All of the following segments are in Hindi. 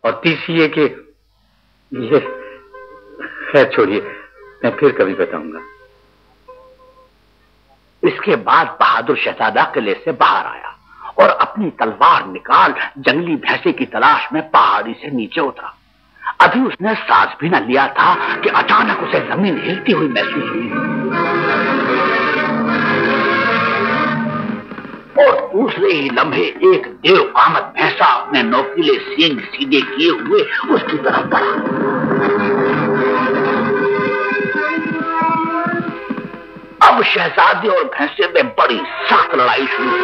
और तीसरी ये कि ये, खैर छोड़िए, मैं फिर कभी बताऊंगा। इसके बाद बहादुर शहजादा किले से बाहर आया और अपनी तलवार निकाल जंगली भैंसे की तलाश में पहाड़ी से नीचे उतरा। अभी उसने सांस भी न लिया था कि अचानक उसे जमीन हिलती हुई महसूस हुई और दूसरे ही लम्हे एक देव कामत भैंसा अपने नोकीले सींग सीधे किए हुए उसकी तरफ बढ़ा। अब शहजादे और भैंसे में बड़ी सख्त लड़ाई शुरू हुई।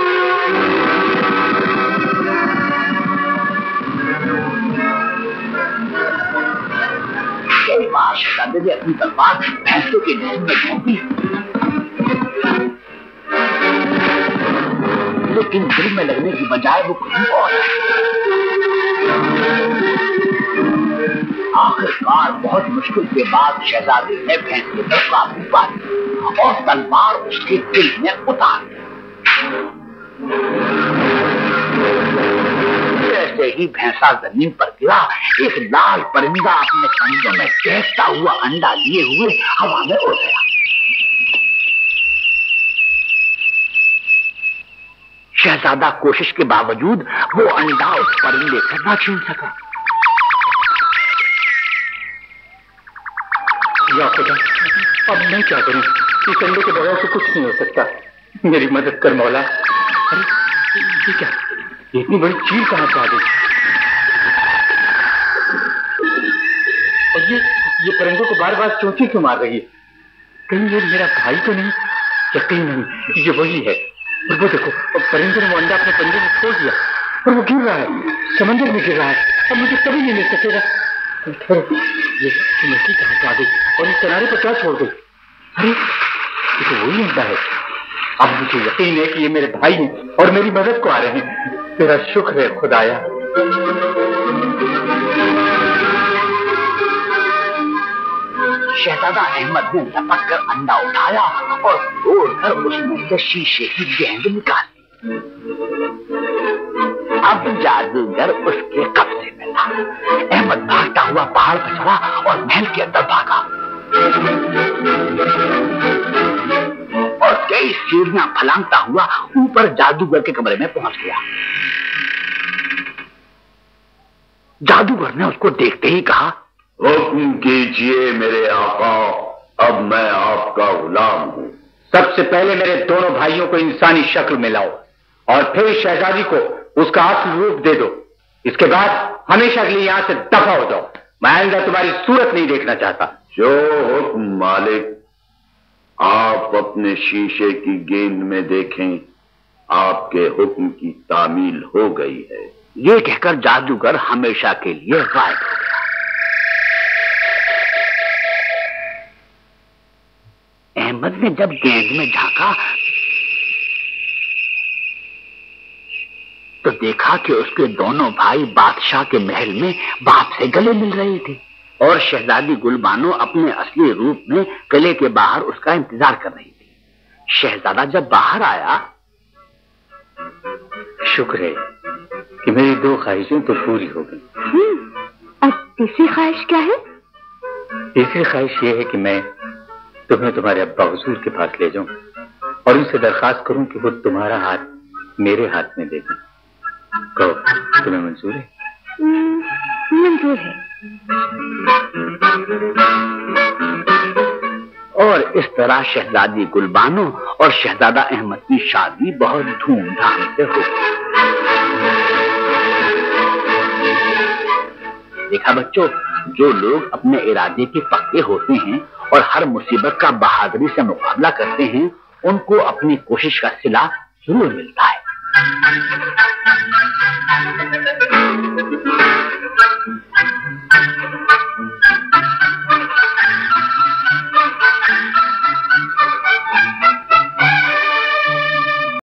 शहजादे ने अपनी तलवार भैंसों के जिस्म में घोंपी, लेकिन दिल में लगने की बजाय वो कहीं और। आखिरकार बहुत मुश्किल के बाद शहजादे ने भैंसे पर काबू पा लिया और तलवार उसके दिल में उतार दी। जैसे ही भैंसा जमीन पर गिरा, एक लाल परिंदा अपने पंजों में चहकता हुआ अंडा लिए हुए हवा में उड़ गया। शहजादा कोशिश के बावजूद वो अंडा उस परिंदे से न छीन सका। या खुदा, अब मैं क्या करूं? इस अंडे के बगैर से कुछ नहीं हो सकता। मेरी मदद कर मौला। अरे ये क्या, इतनी बड़ी चील कहां से आ गई? और ये परिंदों को बार बार चोंची क्यों मार रही है? कहीं ये मेरा भाई तो नहीं? यकीन नहीं, ये वही है। और वो देखो, परिंदे ने वो अंडा अपने पंजे में छोड़ दिया और वो गिर रहा है, समंदर में गिर रहा है। अब मुझे कभी नहीं मिल सकेगा। ये मछली कहां से आ गई और इस किनारे पर क्या छोड़ गई? अरे ये तो वही अंडा है। अब मुझे यकीन है कि ये मेरे भाई हैं और मेरी मदद को आ रहे हैं। तेरा शुक्र है खुदाया। शहजादा अहमद ने लपक कर अंडा उठाया और तोड़कर उसमें से शीशे की गेंद निकाली। अब जादूगर उसके कब्जे में था। अहमद भागता हुआ पहाड़ पर चढ़ा और महल के अंदर भागा और कई सीढ़ियां फलांगता हुआ ऊपर जादूगर के कमरे में पहुंच गया। जादूगर ने उसको देखते ही कहा, हुक्म कीजिए मेरे आका, अब मैं आपका गुलाम हूं। सबसे पहले मेरे दोनों भाइयों को इंसानी शक्ल में लाओ और फिर शहजादी को उसका असली रूप दे दो। इसके बाद हमेशा के लिए यहां से दफा हो जाओ। मैं आइंदा तुम्हारी सूरत नहीं देखना चाहता। जो हुक्म मालिक। आप अपने शीशे की गेंद में देखें, आपके हुक्म की तामील हो गई है। ये कहकर जादूगर हमेशा के लिए गायब हो गया। अहमद ने जब गेंद में झांका तो देखा कि उसके दोनों भाई बादशाह के महल में बाप से गले मिल रहे थे और शहजादी गुलबानो अपने असली रूप में किले के बाहर उसका इंतजार कर रही थी। शहजादा जब बाहर आया, शुक्र है कि मेरी दो ख्वाहिशें तो पूरी हो गई। अब तीसरी ख्वाहिश क्या है? तीसरी ख्वाहिश यह है कि मैं तुम्हें तुम्हारे अब्बा हुजूर के पास ले जाऊं और उनसे दरखास्त करूं कि वो तुम्हारा हाथ मेरे हाथ में दे दें। कहो, तुम्हें मंजूर है? मंजूर है। और इस तरह शहजादी गुलबानो और शहजादा अहमद की शादी बहुत धूमधाम से हो गई। देखा बच्चों, जो लोग अपने इरादे के पक्के होते हैं और हर मुसीबत का बहादुरी से मुकाबला करते हैं, उनको अपनी कोशिश का सिला जरूर मिलता है।